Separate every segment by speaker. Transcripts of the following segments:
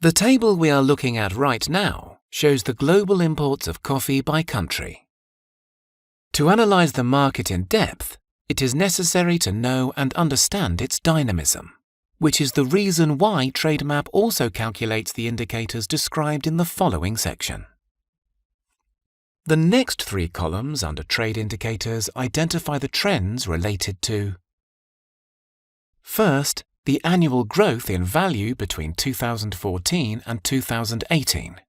Speaker 1: The table we are looking at right now shows the global imports of coffee by country. To analyze the market in depth, it is necessary to know and understand its dynamism, which is the reason why TradeMap also calculates the indicators described in the following section. The next three columns under trade indicators identify the trends related to: first, the annual growth in value between 2014 and 2018.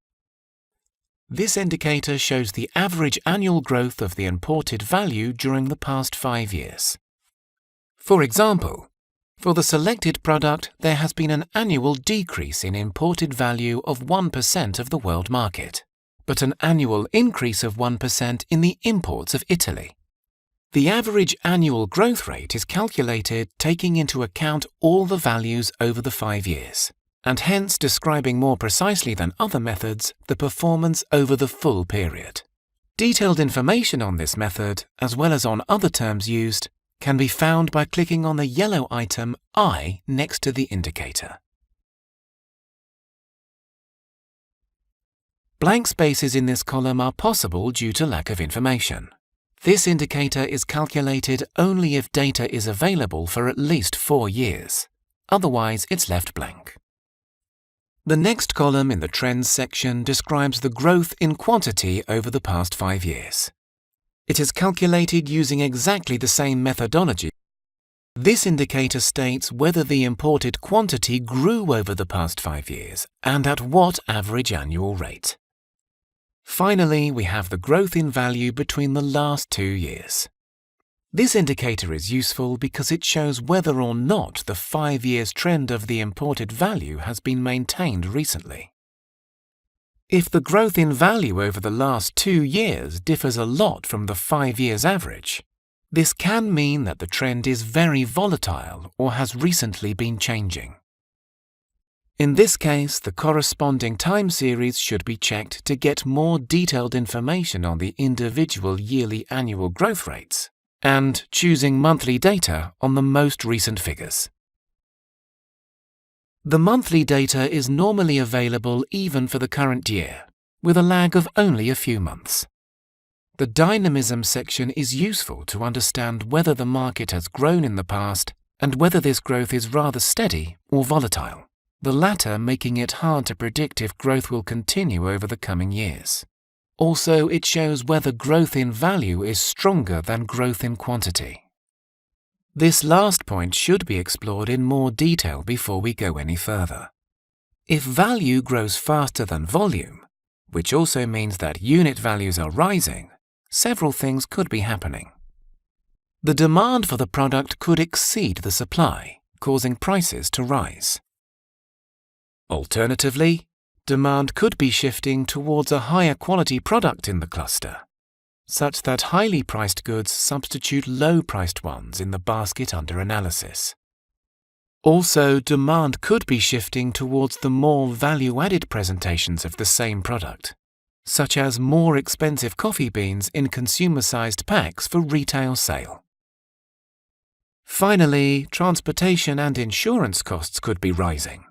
Speaker 1: This indicator shows the average annual growth of the imported value during the past 5 years. For example, for the selected product, there has been an annual decrease in imported value of 1% of the world market, but an annual increase of 1% in the imports of Italy. The average annual growth rate is calculated taking into account all the values over the 5 years, and hence describing more precisely than other methods the performance over the full period. Detailed information on this method, as well as on other terms used, can be found by clicking on the yellow item I next to the indicator. Blank spaces in this column are possible due to lack of information. This indicator is calculated only if data is available for at least 4 years. Otherwise, it's left blank. The next column in the Trends section describes the growth in quantity over the past 5 years. It is calculated using exactly the same methodology. This indicator states whether the imported quantity grew over the past 5 years and at what average annual rate. Finally, we have the growth in value between the last 2 years. This indicator is useful because it shows whether or not the 5 years trend of the imported value has been maintained recently. If the growth in value over the last 2 years differs a lot from the 5 years average, this can mean that the trend is very volatile or has recently been changing. In this case, the corresponding time series should be checked to get more detailed information on the individual yearly annual growth rates, and choosing monthly data on the most recent figures. The monthly data is normally available even for the current year, with a lag of only a few months. The dynamism section is useful to understand whether the market has grown in the past and whether this growth is rather steady or volatile, the latter making it hard to predict if growth will continue over the coming years. Also, it shows whether growth in value is stronger than growth in quantity. This last point should be explored in more detail before we go any further. If value grows faster than volume, which also means that unit values are rising, several things could be happening. The demand for the product could exceed the supply, causing prices to rise. Alternatively, demand could be shifting towards a higher quality product in the cluster, such that highly priced goods substitute low-priced ones in the basket under analysis. Also, demand could be shifting towards the more value-added presentations of the same product, such as more expensive coffee beans in consumer-sized packs for retail sale. Finally, transportation and insurance costs could be rising.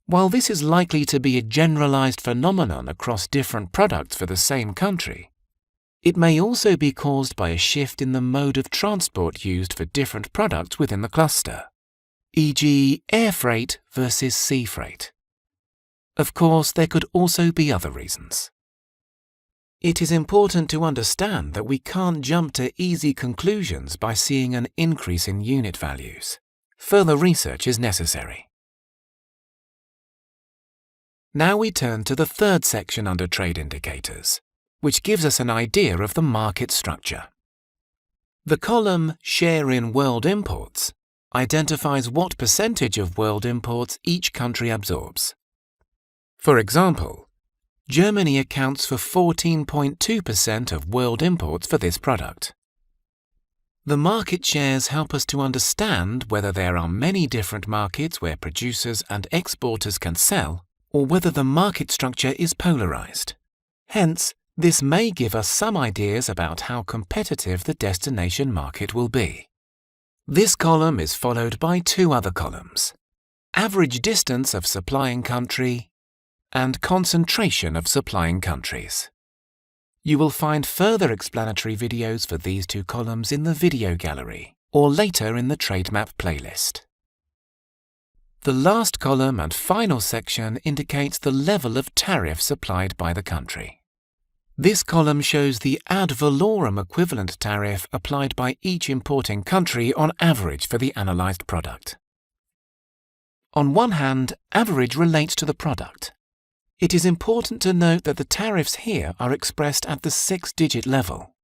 Speaker 1: While this is likely to be a generalized phenomenon across different products for the same country, it may also be caused by a shift in the mode of transport used for different products within the cluster, e.g. air freight versus sea freight. Of course, there could also be other reasons. It is important to understand that we can't jump to easy conclusions by seeing an increase in unit values. Further research is necessary. Now we turn to the third section under Trade Indicators, which gives us an idea of the market structure. The column Share in World Imports identifies what percentage of world imports each country absorbs. For example, Germany accounts for 14.2% of world imports for this product. The market shares help us to understand whether there are many different markets where producers and exporters can sell, or whether the market structure is polarized. Hence, this may give us some ideas about how competitive the destination market will be. This column is followed by 2 other columns: average distance of supplying country and concentration of supplying countries. You will find further explanatory videos for these two columns in the video gallery or later in the Trade Map playlist. The last column and final section indicates the level of tariffs applied by the country. This column shows the ad valorem equivalent tariff applied by each importing country on average for the analyzed product. On one hand, average relates to the product. It is important to note that the tariffs here are expressed at the 6-digit level,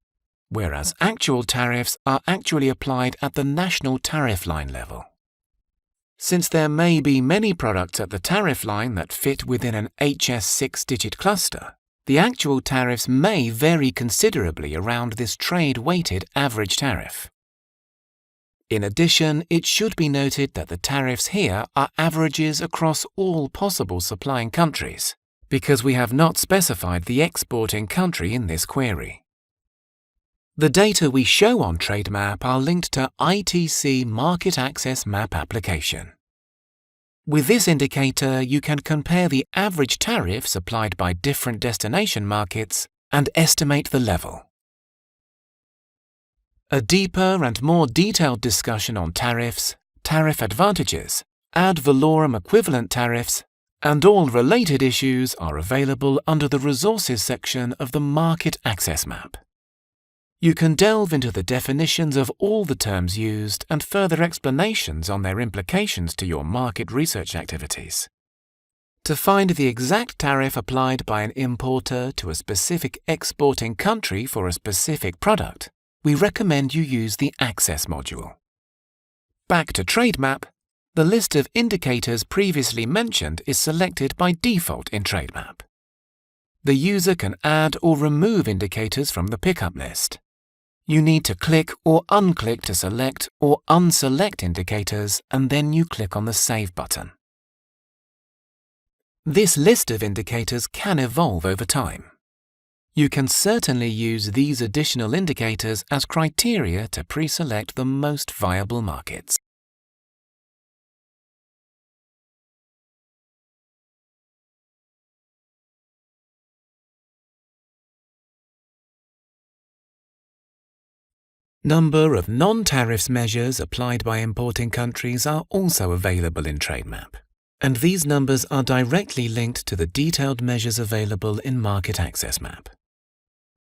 Speaker 1: whereas actual tariffs are actually applied at the national tariff line level. Since there may be many products at the tariff line that fit within an HS 6-digit cluster, the actual tariffs may vary considerably around this trade-weighted average tariff. In addition, it should be noted that the tariffs here are averages across all possible supplying countries, because we have not specified the exporting country in this query. The data we show on Trade Map are linked to ITC Market Access Map application. With this indicator, you can compare the average tariffs applied by different destination markets and estimate the level. A deeper and more detailed discussion on tariffs, tariff advantages, ad valorem equivalent tariffs, and all related issues are available under the Resources section of the Market Access Map. You can delve into the definitions of all the terms used and further explanations on their implications to your market research activities. To find the exact tariff applied by an importer to a specific exporting country for a specific product, we recommend you use the Access module. Back to Trade Map, the list of indicators previously mentioned is selected by default in Trade Map. The user can add or remove indicators from the pickup list. You need to click or unclick to select or unselect indicators, and then you click on the Save button. This list of indicators can evolve over time. You can certainly use these additional indicators as criteria to pre-select the most viable markets. Number of non-tariff measures applied by importing countries are also available in Trade Map, and these numbers are directly linked to the detailed measures available in Market Access Map.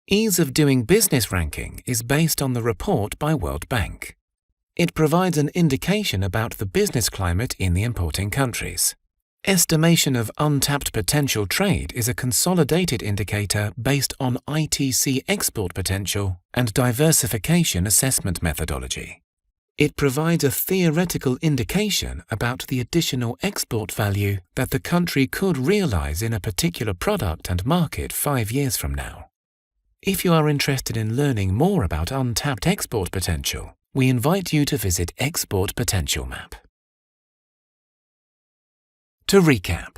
Speaker 1: Ease of Doing Business ranking is based on the report by World Bank. It provides an indication about the business climate in the importing countries. Estimation of untapped potential trade is a consolidated indicator based on ITC export potential and diversification assessment methodology. It provides a theoretical indication about the additional export value that the country could realize in a particular product and market 5 years from now. If you are interested in learning more about untapped export potential, we invite you to visit Export Potential Map. To recap,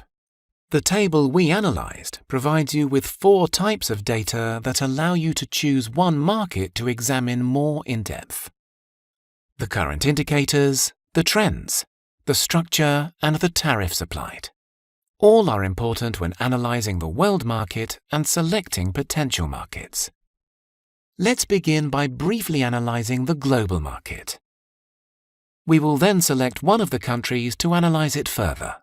Speaker 1: the table we analyzed provides you with 4 types of data that allow you to choose one market to examine more in depth: the current indicators, the trends, the structure, and the tariffs applied. All are important when analyzing the world market and selecting potential markets. Let's begin by briefly analyzing the global market. We will then select one of the countries to analyze it further.